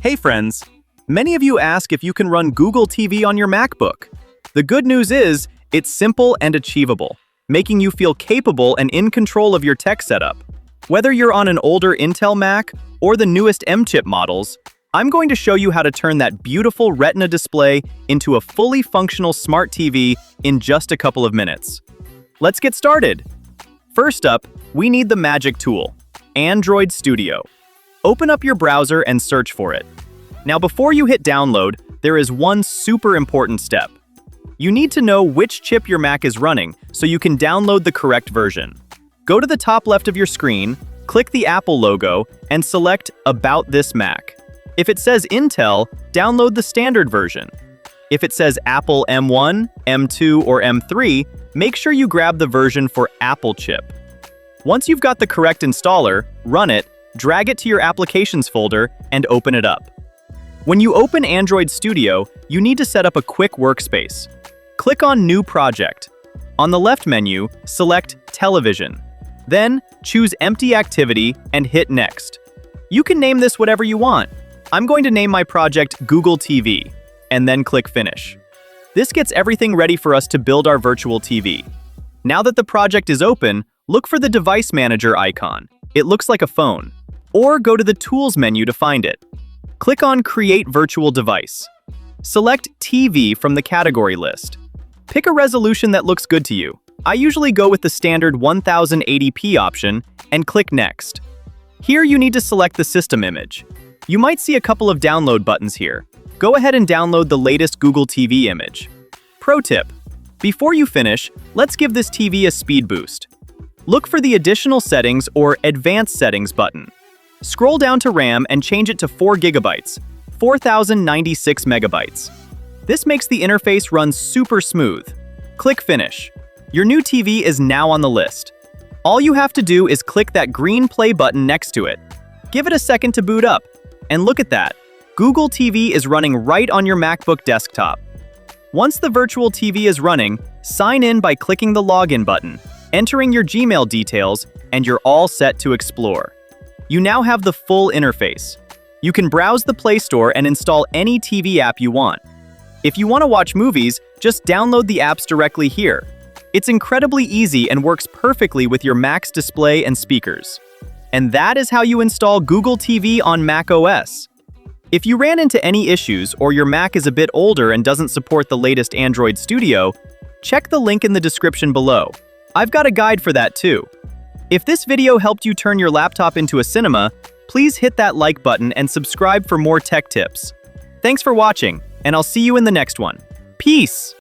Hey friends, many of you ask if you can run Google TV on your MacBook. The good news is, it's simple and achievable, making you feel capable and in control of your tech setup. Whether you're on an older Intel Mac or the newest M-chip models, I'm going to show you how to turn that beautiful Retina display into a fully functional smart TV in just a couple of minutes. Let's get started. First up, we need the magic tool, Android Studio. Open up your browser and search for it. Now, before you hit download, there is one super important step. You need to know which chip your Mac is running so you can download the correct version. Go to the top left of your screen, click the Apple logo, and select About This Mac. If it says Intel, download the standard version. If it says Apple M1, M2, or M3, make sure you grab the version for Apple chip. Once you've got the correct installer, run it, drag it to your Applications folder, and open it up. When you open Android Studio, you need to set up a quick workspace. Click on New Project. On the left menu, select Television. Then, choose Empty Activity and hit Next. You can name this whatever you want. I'm going to name my project Google TV, and then click Finish. This gets everything ready for us to build our virtual TV. Now that the project is open, look for the Device Manager icon. It looks like a phone. Or go to the Tools menu to find it. Click on Create Virtual Device. Select TV from the category list. Pick a resolution that looks good to you. I usually go with the standard 1080p option and click Next. Here you need to select the system image. You might see a couple of download buttons here. Go ahead and download the latest Google TV image. Pro tip: before you finish, let's give this TV a speed boost. Look for the Additional Settings or Advanced Settings button. Scroll down to RAM and change it to 4 GB, 4096 megabytes. This makes the interface run super smooth. Click Finish. Your new TV is now on the list. All you have to do is click that green play button next to it. Give it a second to boot up. And look at that. Google TV is running right on your MacBook desktop. Once the virtual TV is running, sign in by clicking the Login button, entering your Gmail details, and you're all set to explore. You now have the full interface. You can browse the Play Store and install any TV app you want. If you want to watch movies, just download the apps directly here. It's incredibly easy and works perfectly with your Mac's display and speakers. And that is how you install Google TV on macOS. If you ran into any issues or your Mac is a bit older and doesn't support the latest Android Studio, check the link in the description below. I've got a guide for that too. If this video helped you turn your laptop into a cinema, please hit that like button and subscribe for more tech tips. Thanks for watching, and I'll see you in the next one. Peace!